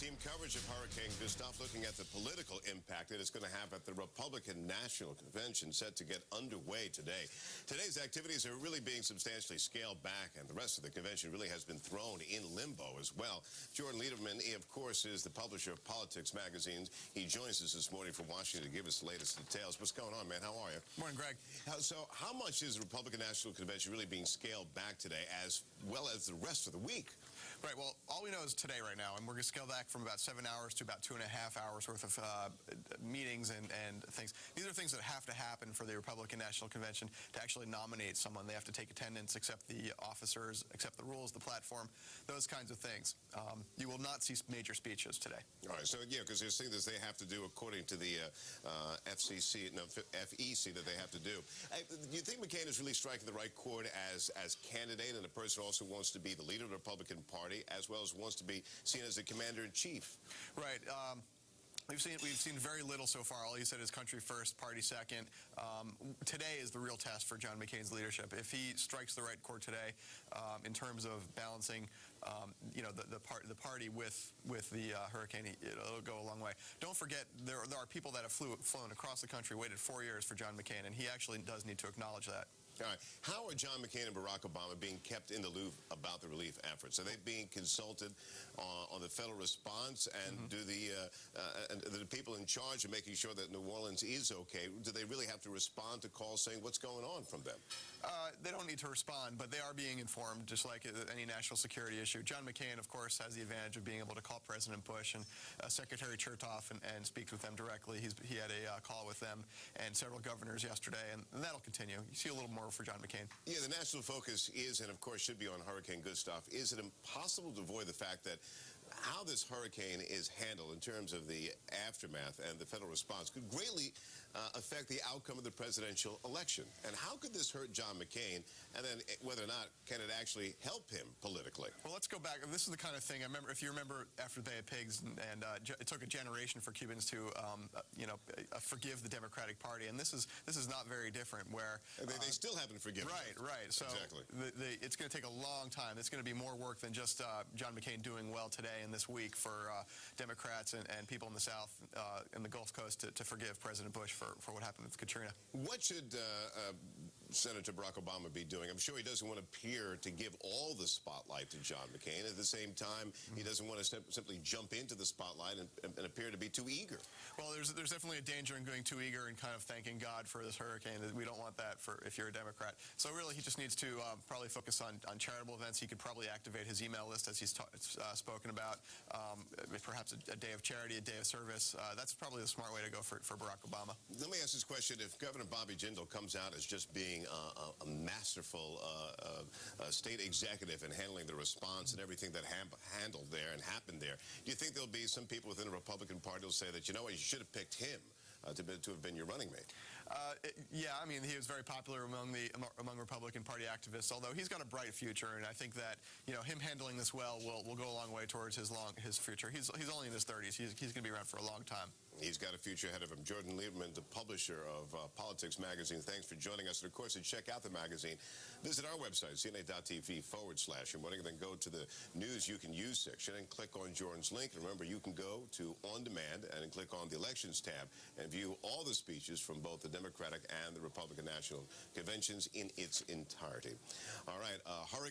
team coverage of Hurricane Gustav, looking at the political impact that it's going to have at the Republican National Convention set to get underway today. Today's activities are really being substantially scaled back, and the rest of the convention really has been thrown in limbo as well. Jordan Lieberman, he, of course, is the publisher of Politics magazines. He joins us this morning from Washington to give us the latest details. What's going on, man? How are you? Morning, Greg. So how much is the Republican National Convention really being scaled back today, as well as the rest of the week? Right, well, all we know is today right now, and we're going to scale back from about 7 hours to about 2.5 hours worth of meetings and things. These are things that have to happen for the Republican National Convention to actually nominate someone. They have to take attendance, accept the officers, accept the rules, the platform, those kinds of things. You will not see major speeches today. All right, so yeah, because there's things that they have to do according to the FEC that they have to do. Do you think McCain is really striking the right chord as candidate, and a person who also wants to be the leader of the Republican Party, as well as wants to be seen as the commander-in-chief? Right. We've seen very little so far. All he said is country first, party second. Today is the real test for John McCain's leadership. If he strikes the right chord today, in terms of balancing, the party with the hurricane, it'll go a long way. Don't forget, there are people that have flown across the country, waited 4 years for John McCain, and he actually does need to acknowledge that. All right. How are John McCain and Barack Obama being kept in the loop about the relief efforts? Are they being consulted on the federal response? And do the people in charge of making sure that New Orleans is okay, do they really have to respond to calls saying what's going on from them? They don't need to respond, but they are being informed, just like any national security issue. John McCain, of course, has the advantage of being able to call President Bush and Secretary Chertoff and speak with them directly. He had a call with them and several governors yesterday, and that'll continue. You see a little more for John McCain. Yeah, the national focus is, and of course should be, on Hurricane Gustav. Is it impossible to avoid the fact that how this hurricane is handled in terms of the aftermath and the federal response could greatly affect the outcome of the presidential election? And how could this hurt John McCain, and then whether or not can it actually help him politically? Well, let's go back. This is the kind of thing, if you remember after the Bay of Pigs, and it took a generation for Cubans to forgive the Democratic Party, and this is not very different, where they still haven't forgiven. Right. So exactly. It's going to take a long time. It's going to be more work than just John McCain doing well today and this week for Democrats and people in the South and the Gulf Coast to forgive President Bush for what happened with Katrina. What should Senator Barack Obama be doing? I'm sure he doesn't want to appear to give all the spotlight to John McCain. At the same time, he doesn't want to simply jump into the spotlight and appear to be too eager. Well, there's definitely a danger in going too eager and kind of thanking God for this hurricane. We don't want that if you're a Democrat. So really, he just needs to probably focus on charitable events. He could probably activate his email list, as he's spoken about. Perhaps a day of charity, a day of service. That's probably the smart way to go for Barack Obama. Let me ask this question. If Governor Bobby Jindal comes out as just being a masterful state executive in handling the response and everything that handled there and happened there, do you think there'll be some people within the Republican Party who'll say that, you know what, you should have picked him to have been your running mate? Yeah, I mean, he was very popular among Republican Party activists, although he's got a bright future, and I think that, him handling this well will go a long way towards his future. He's only in his 30s. He's going to be around for a long time. He's got a future ahead of him. Jordan Lieberman, the publisher of Politics magazine, thanks for joining us. And of course, to check out the magazine, visit our website, cna.tv/. And then go to the News You Can Use section and click on Jordan's link. And remember, you can go to On Demand and click on the Elections tab and view all the speeches from both the Democratic and the Republican National Conventions in its entirety. All right, Hurricane